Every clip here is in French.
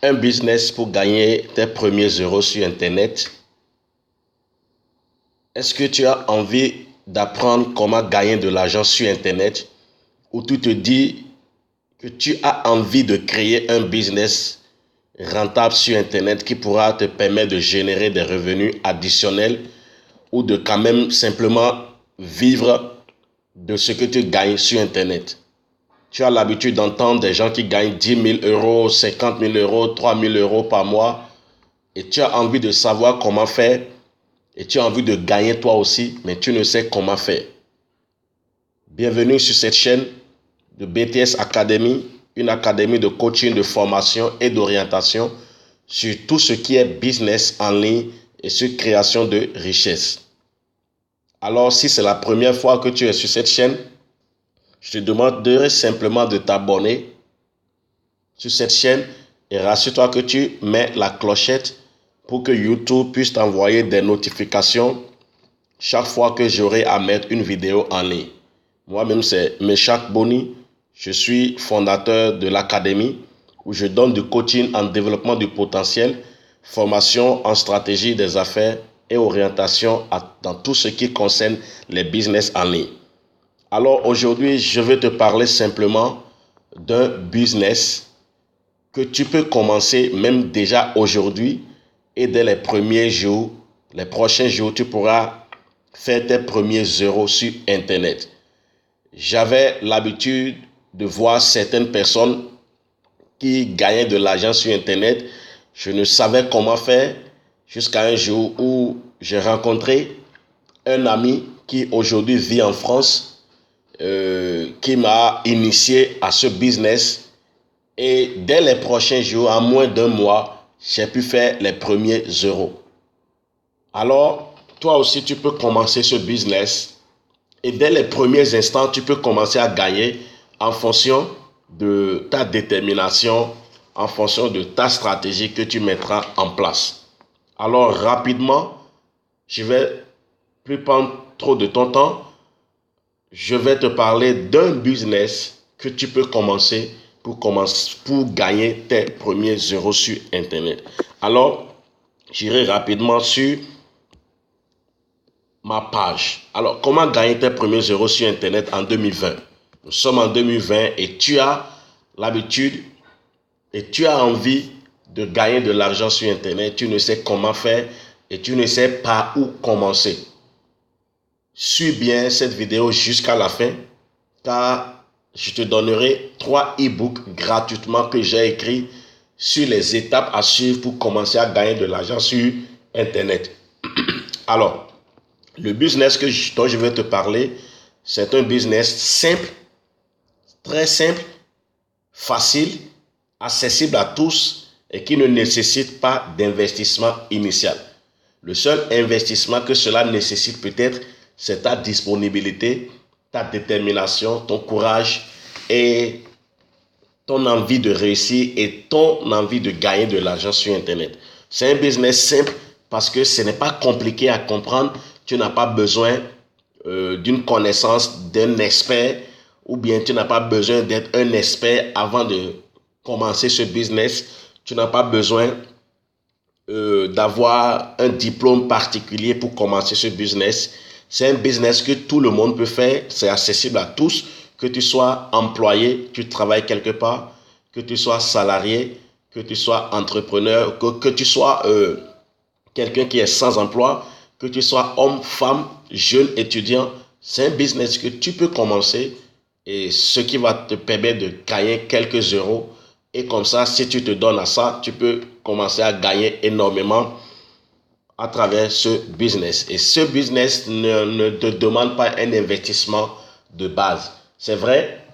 un business pour gagner tes premiers euros sur Internet? Est-ce que tu as envie d'apprendre comment gagner de l'argent sur Internet? Ou tu te dis que tu as envie de créer un business rentable sur Internet qui pourra te permettre de générer des revenus additionnels ou de quand même simplement vivre de ce que tu gagnes sur Internet? Tu as l'habitude d'entendre des gens qui gagnent 10 000 euros, 50 000 euros, 3 000 euros par mois et tu as envie de savoir comment faire et tu as envie de gagner toi aussi, mais tu ne sais comment faire. Bienvenue sur cette chaîne de BTS Academy, une académie de coaching, de formation et d'orientation sur tout ce qui est business en ligne et sur création de richesse. Alors, si c'est la première fois que tu es sur cette chaîne, je te demanderai simplement de t'abonner sur cette chaîne et rassure-toi que tu mets la clochette pour que YouTube puisse t'envoyer des notifications chaque fois que j'aurai à mettre une vidéo en ligne. Moi-même, c'est Meshak Boni. Je suis fondateur de l'académie où je donne du coaching en développement du potentiel, formation en stratégie des affaires et orientation dans tout ce qui concerne les business en ligne. Alors aujourd'hui, je vais te parler simplement d'un business que tu peux commencer même déjà aujourd'hui et dès les premiers jours, les prochains jours, tu pourras faire tes premiers euros sur Internet. J'avais l'habitude de voir certaines personnes qui gagnaient de l'argent sur Internet. Je ne savais comment faire jusqu'à un jour où j'ai rencontré un ami qui aujourd'hui vit en France, qui m'a initié à ce business. Et dès les prochains jours, en moins d'un mois, j'ai pu faire les premiers euros. Alors, toi aussi, tu peux commencer ce business. Et dès les premiers instants, tu peux commencer à gagner en fonction de ta détermination, en fonction de ta stratégie que tu mettras en place. Alors, rapidement, je vais plus prendre trop de ton temps. Je vais te parler d'un business que tu peux commencer pour gagner tes premiers euros sur Internet. Alors, j'irai rapidement sur ma page. Alors, comment gagner tes premiers euros sur Internet en 2020? Nous sommes en 2020 et tu as l'habitude et tu as envie de gagner de l'argent sur Internet. Tu ne sais comment faire et tu ne sais pas où commencer. Suis bien cette vidéo jusqu'à la fin car je te donnerai 3 e-books gratuitement que j'ai écrits sur les étapes à suivre pour commencer à gagner de l'argent sur Internet. Alors, le business dont je vais te parler, c'est un business simple, très simple, facile, accessible à tous et qui ne nécessite pas d'investissement initial. Le seul investissement que cela nécessite peut-être, c'est ta disponibilité, ta détermination, ton courage et ton envie de réussir et ton envie de gagner de l'argent sur Internet. C'est un business simple parce que ce n'est pas compliqué à comprendre. Tu n'as pas besoin d'une connaissance d'un expert ou bien tu n'as pas besoin d'être un expert avant de commencer ce business. Tu n'as pas besoin d'avoir un diplôme particulier pour commencer ce business. C'est un business que tout le monde peut faire. C'est accessible à tous. Que tu sois employé, tu travailles quelque part, que tu sois salarié, que tu sois entrepreneur, que tu sois quelqu'un qui est sans emploi, que tu sois homme, femme, jeune, étudiant. C'est un business que tu peux commencer et ce qui va te permettre de gagner quelques euros. Et comme ça, si tu te donnes à ça, tu peux commencer à gagner énormément à travers ce business. Et ce business ne te demande pas un investissement de base. C'est vrai,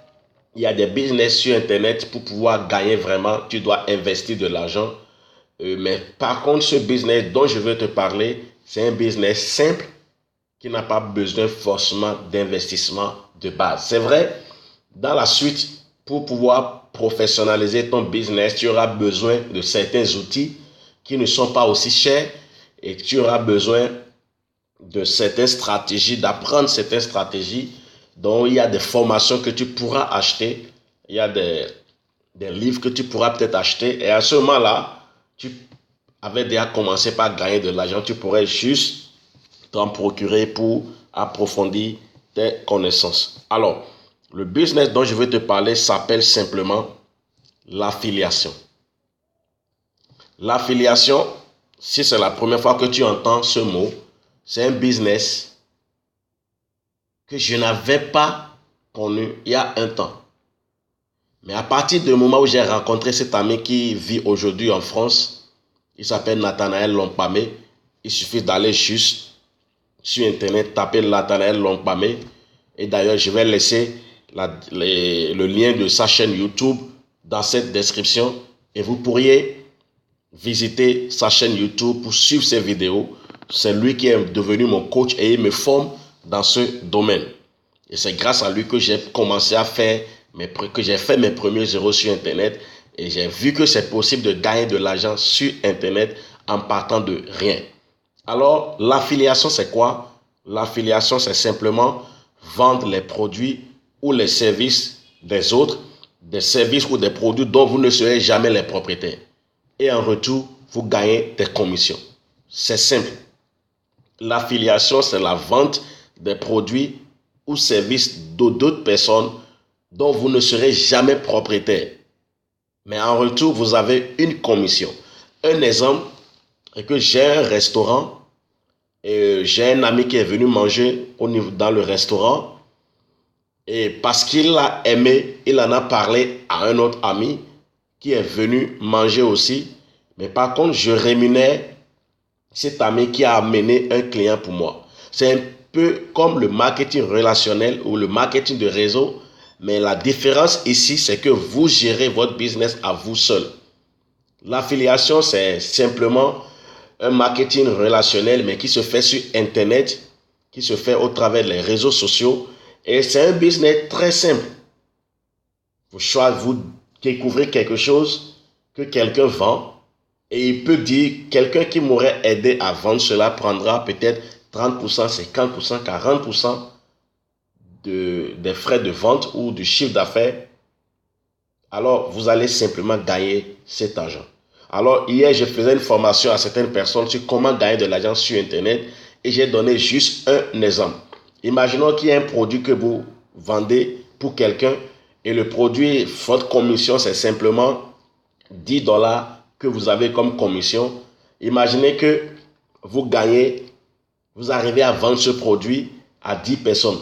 il y a des business sur Internet pour pouvoir gagner vraiment, tu dois investir de l'argent. Mais par contre, ce business dont je veux te parler, c'est un business simple qui n'a pas besoin forcément d'investissement de base. C'est vrai, dans la suite, pour pouvoir professionnaliser ton business, tu auras besoin de certains outils qui ne sont pas aussi chers et tu auras besoin de certaines stratégies, d'apprendre certaines stratégies dont il y a des formations que tu pourras acheter. Il y a des des livres que tu pourras peut-être acheter. Et à ce moment-là, tu avais déjà commencé par gagner de l'argent. Tu pourrais juste t'en procurer pour approfondir tes connaissances. Alors, le business dont je veux te parler s'appelle simplement l'affiliation. L'affiliation, si c'est la première fois que tu entends ce mot, c'est un business que je n'avais pas connu il y a un temps. Mais à partir du moment où j'ai rencontré cet ami qui vit aujourd'hui en France, il s'appelle Nathanaël Lompamé. Il suffit d'aller juste sur Internet, taper Nathanaël Lompamé. Et d'ailleurs, je vais laisser le lien de sa chaîne YouTube dans cette description. Et vous pourriez visiter sa chaîne YouTube pour suivre ses vidéos. C'est lui qui est devenu mon coach et il me forme dans ce domaine. Et c'est grâce à lui que j'ai commencé à faire que j'ai fait mes premiers euros sur Internet. Et j'ai vu que c'est possible de gagner de l'argent sur Internet en partant de rien. Alors, l'affiliation, c'est quoi? L'affiliation, c'est simplement vendre les produits ou les services des autres, des services ou des produits dont vous ne serez jamais les propriétaires. Et en retour, vous gagnez des commissions. C'est simple. L'affiliation, c'est la vente des produits ou services d'autres personnes dont vous ne serez jamais propriétaire. Mais en retour, vous avez une commission. Un exemple est que j'ai un restaurant et j'ai un ami qui est venu manger dans le restaurant et parce qu'il l'a aimé, il en a parlé à un autre ami qui est venu manger aussi. Mais par contre, je rémunère cet ami qui a amené un client pour moi. C'est un peu comme le marketing relationnel ou le marketing de réseau. Mais la différence ici, c'est que vous gérez votre business à vous seul. L'affiliation, c'est simplement un marketing relationnel, mais qui se fait sur Internet, qui se fait au travers des réseaux sociaux. Et c'est un business très simple. Vous découvrez quelque chose que quelqu'un vend et il peut dire, quelqu'un qui m'aurait aidé à vendre cela prendra peut-être 30%, 50%, 40% des frais de vente ou du chiffre d'affaires. Alors, vous allez simplement gagner cet argent. Alors, hier, je faisais une formation à certaines personnes sur comment gagner de l'argent sur Internet et j'ai donné juste un exemple. Imaginons qu'il y a un produit que vous vendez pour quelqu'un et le produit, votre commission, c'est simplement $10 que vous avez comme commission. Imaginez que vous arrivez à vendre ce produit à 10 personnes.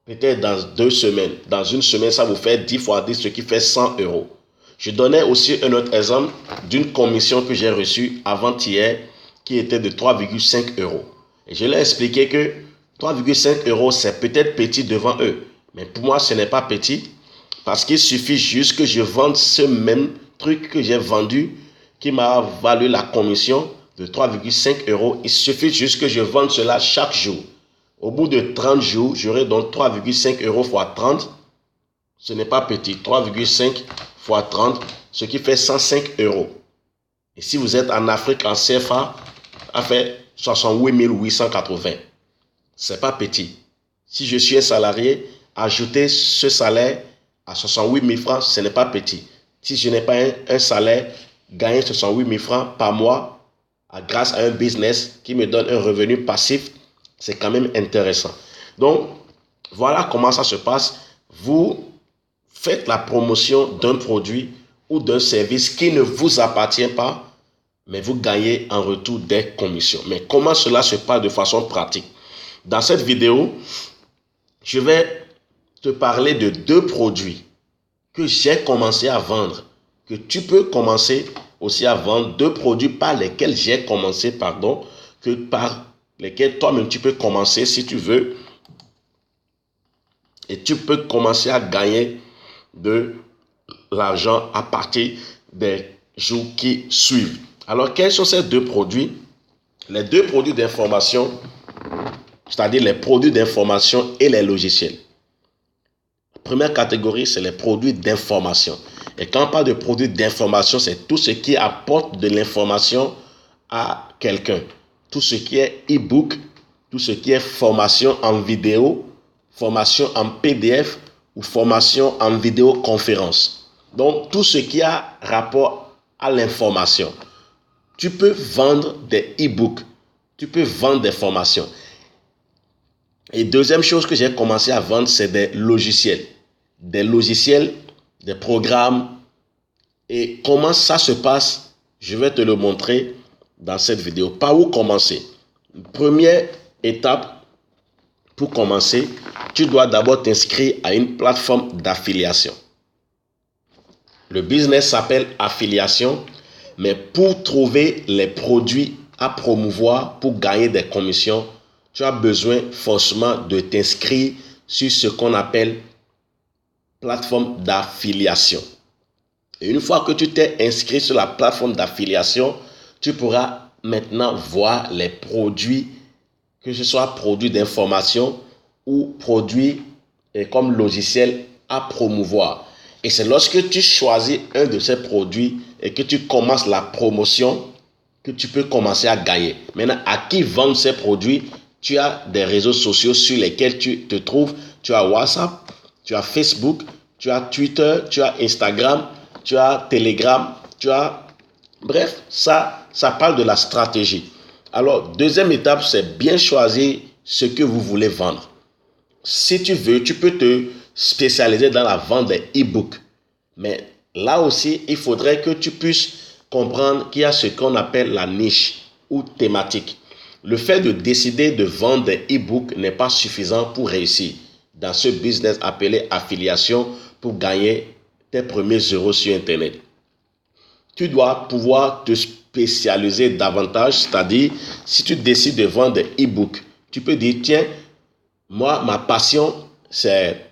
Peut-être dans 2 semaines. Dans une semaine, ça vous fait 10 fois 10, ce qui fait 100 euros. Je donnais aussi un autre exemple d'une commission que j'ai reçue avant-hier qui était de 3,5 euros. Et je leur ai expliqué que 3,5 euros, c'est peut-être petit devant eux. Mais pour moi, ce n'est pas petit parce qu'il suffit juste que je vende ce même truc que j'ai vendu qui m'a valu la commission de 3,5 euros. Il suffit juste que je vende cela chaque jour. Au bout de 30 jours, j'aurai donc 3,5 euros fois 30. Ce n'est pas petit. 3,5 fois 30, ce qui fait 105 euros. Et si vous êtes en Afrique, en CFA, ça fait 68 880. Ce n'est pas petit. Si je suis un salarié, ajouter ce salaire à 68 000 francs, ce n'est pas petit. Si je n'ai pas un salaire, gagner 68 000 francs par mois grâce à un business qui me donne un revenu passif, c'est quand même intéressant. Donc, voilà comment ça se passe. Vous faites la promotion d'un produit ou d'un service qui ne vous appartient pas, mais vous gagnez en retour des commissions. Mais comment cela se passe de façon pratique? Dans cette vidéo, je vais te parler de 2 produits que j'ai commencé à vendre, que tu peux commencer aussi à vendre. 2 produits par lesquels j'ai commencé, que par lesquels toi-même tu peux commencer si tu veux. Et tu peux commencer à gagner de l'argent à partir des jours qui suivent. Alors, quels sont ces 2 produits? Les 2 produits d'information, c'est-à-dire les produits d'information et les logiciels. La première catégorie, c'est les produits d'information. Et quand on parle de produits d'information, c'est tout ce qui apporte de l'information à quelqu'un. Tout ce qui est e-book, tout ce qui est formation en vidéo, formation en PDF ou formation en vidéoconférence. Donc, tout ce qui a rapport à l'information. Tu peux vendre des e-books. Tu peux vendre des formations. Et deuxième chose que j'ai commencé à vendre, c'est des logiciels. Des logiciels, des programmes. Et comment ça se passe, je vais te le montrer dans cette vidéo. Par où commencer? Première étape, pour commencer, tu dois d'abord t'inscrire à une plateforme d'affiliation. Le business s'appelle affiliation, mais pour trouver les produits à promouvoir, pour gagner des commissions, tu as besoin forcément de t'inscrire sur ce qu'on appelle plateforme d'affiliation. Et une fois que tu t'es inscrit sur la plateforme d'affiliation, tu pourras maintenant voir les produits, que ce soit produits d'information ou produits comme logiciel à promouvoir. Et c'est lorsque tu choisis un de ces produits et que tu commences la promotion que tu peux commencer à gagner. Maintenant, à qui vendre ces produits? Tu as des réseaux sociaux sur lesquels tu te trouves. Tu as WhatsApp, tu as Facebook, tu as Twitter, tu as Instagram, tu as Telegram, tu as... Bref, ça parle de la stratégie. Alors, deuxième étape, c'est bien choisir ce que vous voulez vendre. Si tu veux, tu peux te spécialiser dans la vente des e-books. Mais là aussi, il faudrait que tu puisses comprendre qu'il y a ce qu'on appelle la niche ou thématique. Le fait de décider de vendre des e-books n'est pas suffisant pour réussir dans ce business appelé affiliation pour gagner tes premiers euros sur Internet. Tu dois pouvoir te spécialiser davantage, c'est-à-dire si tu décides de vendre des e-books, tu peux dire, tiens, moi, ma passion, c'est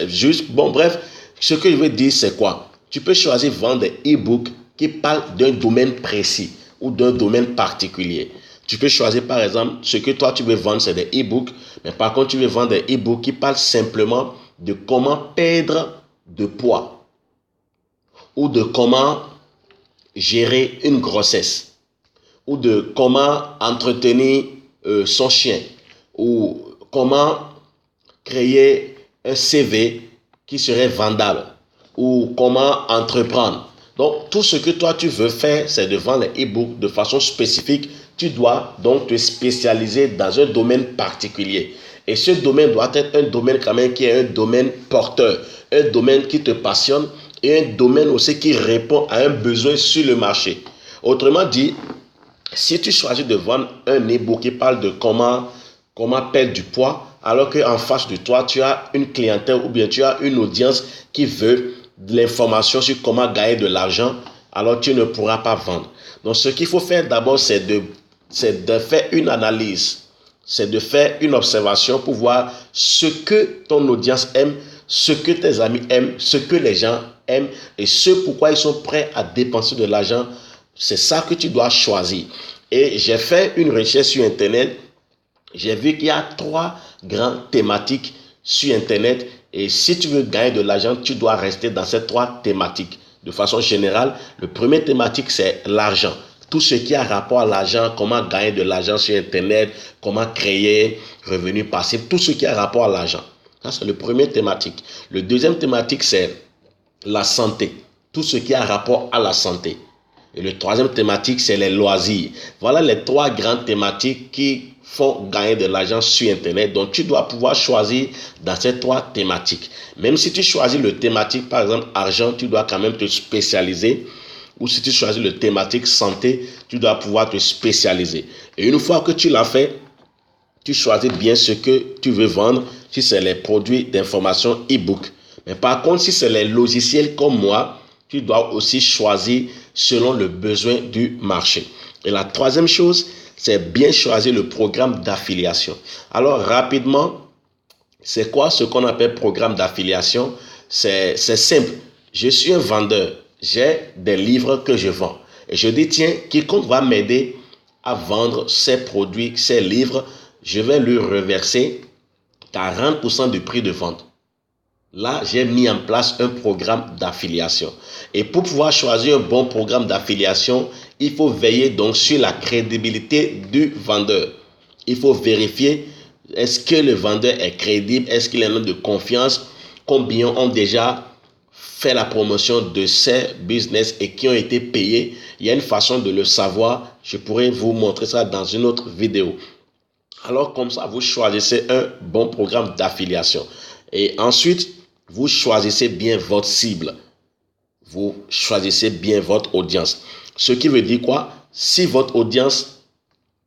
juste, bon bref, ce que je veux dire, c'est quoi? Tu peux choisir de vendre des e-books qui parlent d'un domaine précis ou d'un domaine particulier. Tu peux choisir par exemple, ce que toi tu veux vendre, c'est des e-books, mais par contre tu veux vendre des e-books qui parlent simplement de comment perdre de poids ou de comment gérer une grossesse ou de comment entretenir son chien ou comment créer un CV qui serait vendable ou comment entreprendre. Donc, tout ce que toi tu veux faire, c'est de vendre les e-books de façon spécifique. Tu dois donc te spécialiser dans un domaine particulier. Et ce domaine doit être un domaine quand même qui est un domaine porteur, un domaine qui te passionne et un domaine aussi qui répond à un besoin sur le marché. Autrement dit, si tu choisis de vendre un e-book qui parle de comment perdre du poids, alors qu'en face de toi, tu as une clientèle ou bien tu as une audience qui veut de l'information sur comment gagner de l'argent, alors tu ne pourras pas vendre. Donc, ce qu'il faut faire d'abord, c'est de faire une analyse, c'est de faire une observation pour voir ce que ton audience aime, ce que tes amis aiment, ce que les gens aiment et ce pourquoi ils sont prêts à dépenser de l'argent. C'est ça que tu dois choisir. Et j'ai fait une recherche sur Internet. J'ai vu qu'il y a 3 grandes thématiques sur Internet. Et si tu veux gagner de l'argent, tu dois rester dans ces 3 thématiques. De façon générale, le premier thématique, c'est l'argent. Tout ce qui a rapport à l'argent, comment gagner de l'argent sur Internet, comment créer revenus passifs, tout ce qui a rapport à l'argent. Ça, c'est le premier thématique. Le deuxième thématique, c'est la santé. Tout ce qui a rapport à la santé. Et le troisième thématique, c'est les loisirs. Voilà les 3 grandes thématiques qui font gagner de l'argent sur Internet. Donc, tu dois pouvoir choisir dans ces 3 thématiques. Même si tu choisis le thématique, par exemple, argent, tu dois quand même te spécialiser. Ou si tu choisis le thématique santé, tu dois pouvoir te spécialiser. Et une fois que tu l'as fait, tu choisis bien ce que tu veux vendre, si c'est les produits d'information e-book. Mais par contre, si c'est les logiciels comme moi, tu dois aussi choisir selon le besoin du marché. Et la troisième chose, c'est bien choisir le programme d'affiliation. Alors, rapidement, c'est quoi ce qu'on appelle programme d'affiliation? C'est simple. Je suis un vendeur. J'ai des livres que je vends. Et je dis, tiens, quiconque va m'aider à vendre ces produits, ces livres, je vais lui reverser 40% du prix de vente. Là, j'ai mis en place un programme d'affiliation. Et pour pouvoir choisir un bon programme d'affiliation, il faut veiller donc sur la crédibilité du vendeur. Il faut vérifier, est-ce que le vendeur est crédible, est-ce qu'il est un homme de confiance, combien ont déjà fait la promotion de ces business et qui ont été payés. Il y a une façon de le savoir. Je pourrais vous montrer ça dans une autre vidéo. Alors comme ça, vous choisissez un bon programme d'affiliation. Et ensuite, vous choisissez bien votre cible. Vous choisissez bien votre audience. Ce qui veut dire quoi? Si votre audience,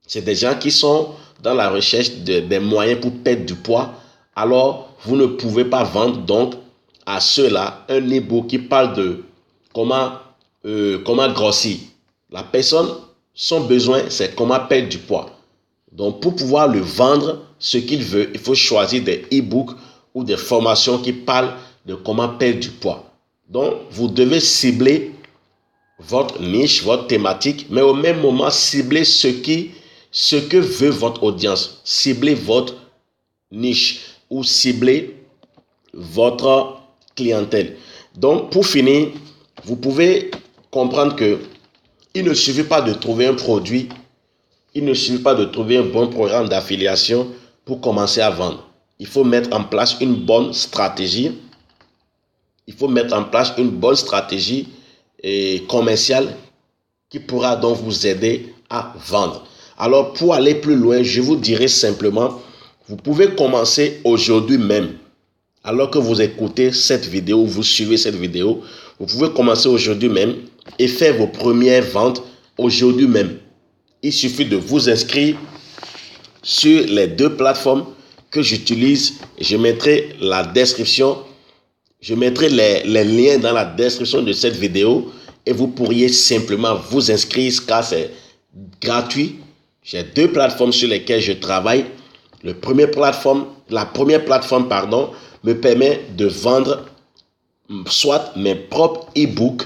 c'est des gens qui sont dans la recherche des moyens pour perdre du poids, alors vous ne pouvez pas vendre donc à ceux-là un e-book qui parle de comment grossir. La personne, son besoin, c'est comment perdre du poids. Donc, pour pouvoir le vendre, ce qu'il veut, il faut choisir des e-books ou des formations qui parlent de comment perdre du poids. Donc, vous devez cibler votre niche, votre thématique, mais au même moment, cibler ce que veut votre audience. Ciblez votre niche ou ciblez votre clientèle. Donc, pour finir, vous pouvez comprendre que il ne suffit pas de trouver un produit. Il ne suffit pas de trouver un bon programme d'affiliation pour commencer à vendre. Il faut mettre en place une bonne stratégie. Il faut mettre en place une bonne stratégie commerciale qui pourra donc vous aider à vendre. Alors, pour aller plus loin, je vous dirai simplement, vous pouvez commencer aujourd'hui même. Alors que vous écoutez cette vidéo, vous suivez cette vidéo, vous pouvez commencer aujourd'hui même et faire vos premières ventes aujourd'hui même. Il suffit de vous inscrire sur les deux plateformes que j'utilise. Je mettrai la description, je mettrai les liens dans la description de cette vidéo et vous pourriez simplement vous inscrire car c'est gratuit. J'ai deux plateformes sur lesquelles je travaille. La première plateforme, me permet de vendre soit mes propres e-books,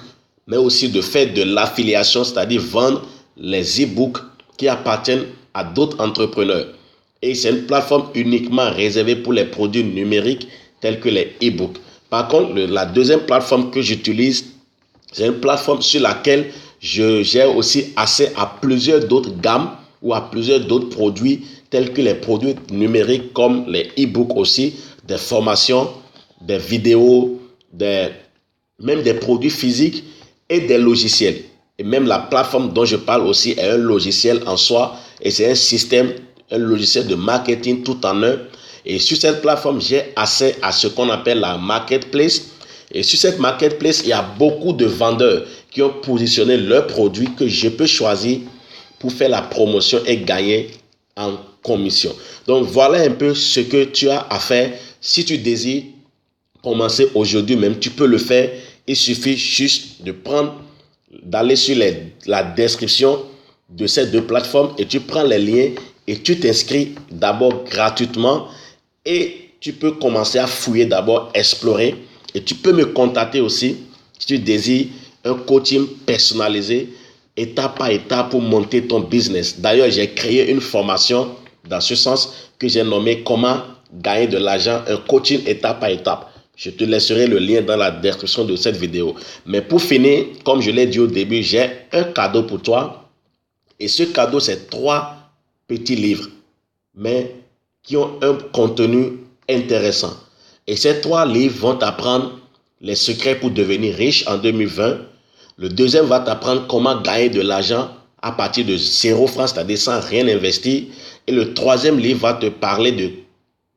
mais aussi de faire de l'affiliation, c'est-à-dire vendre les e-books qui appartiennent à d'autres entrepreneurs. Et c'est une plateforme uniquement réservée pour les produits numériques tels que les e-books. Par contre, la deuxième plateforme que j'utilise, c'est une plateforme sur laquelle je gère aussi accès à plusieurs d'autres gammes ou à plusieurs d'autres produits tels que les produits numériques comme les e-books aussi, des formations, des vidéos, même des produits physiques et des logiciels. Et même la plateforme dont je parle aussi est un logiciel en soi et c'est un logiciel de marketing tout en un. Et sur cette plateforme, j'ai accès à ce qu'on appelle la marketplace. Et sur cette marketplace, il y a beaucoup de vendeurs qui ont positionné leurs produits que je peux choisir pour faire la promotion et gagner en commission. Donc voilà un peu ce que tu as à faire. Si tu désires commencer aujourd'hui même, tu peux le faire. Il suffit juste d'aller sur la description de ces deux plateformes et tu prends les liens et tu t'inscris d'abord gratuitement et tu peux commencer à fouiller d'abord, explorer et tu peux me contacter aussi si tu désires un coaching personnalisé étape par étape pour monter ton business. D'ailleurs, j'ai créé une formation dans ce sens que j'ai nommé comment gagner de l'argent, un coaching étape par étape. Je te laisserai le lien dans la description de cette vidéo. Mais pour finir, comme je l'ai dit au début, j'ai un cadeau pour toi. Et ce cadeau, c'est 3 petits livres, mais qui ont un contenu intéressant. Et ces 3 livres vont t'apprendre les secrets pour devenir riche en 2020. Le deuxième va t'apprendre comment gagner de l'argent à partir de 0 francs, c'est-à-dire sans rien investir. Et le troisième livre va te parler de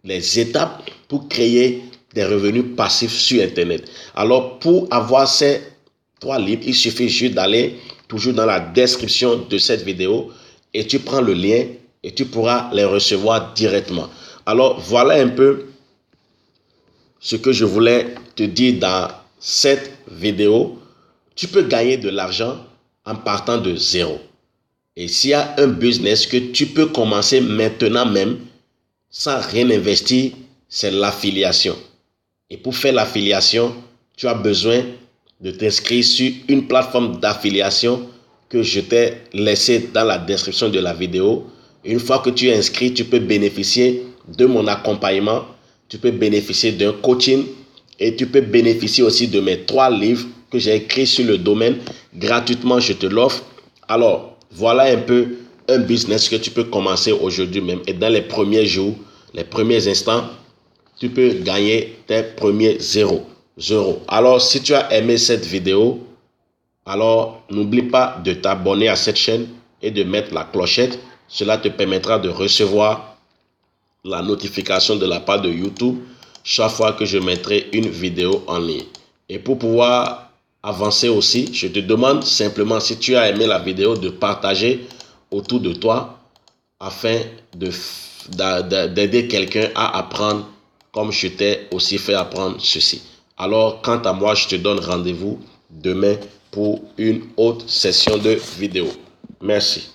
les étapes pour créer des revenus passifs sur Internet. Alors, pour avoir ces 3 livres, il suffit juste d'aller toujours dans la description de cette vidéo et tu prends le lien et tu pourras les recevoir directement. Alors, voilà un peu ce que je voulais te dire dans cette vidéo. Tu peux gagner de l'argent en partant de zéro. Et s'il y a un business que tu peux commencer maintenant même sans rien investir, c'est l'affiliation. Et pour faire l'affiliation, tu as besoin de t'inscrire sur une plateforme d'affiliation que je t'ai laissée dans la description de la vidéo. Une fois que tu es inscrit, tu peux bénéficier de mon accompagnement, tu peux bénéficier d'un coaching et tu peux bénéficier aussi de mes 3 livres que j'ai écrits sur le domaine. Gratuitement, je te l'offre. Alors, voilà un peu un business que tu peux commencer aujourd'hui même. Et dans les premiers jours, les premiers instants, tu peux gagner tes premiers zéros. euros. Alors, si tu as aimé cette vidéo, alors n'oublie pas de t'abonner à cette chaîne et de mettre la clochette. Cela te permettra de recevoir la notification de la part de YouTube chaque fois que je mettrai une vidéo en ligne. Et pour pouvoir avancer aussi, je te demande simplement, si tu as aimé la vidéo, de partager autour de toi afin d'aider quelqu'un à apprendre comme je t'ai aussi fait apprendre ceci. Alors, quant à moi, je te donne rendez-vous demain pour une autre session de vidéo. Merci.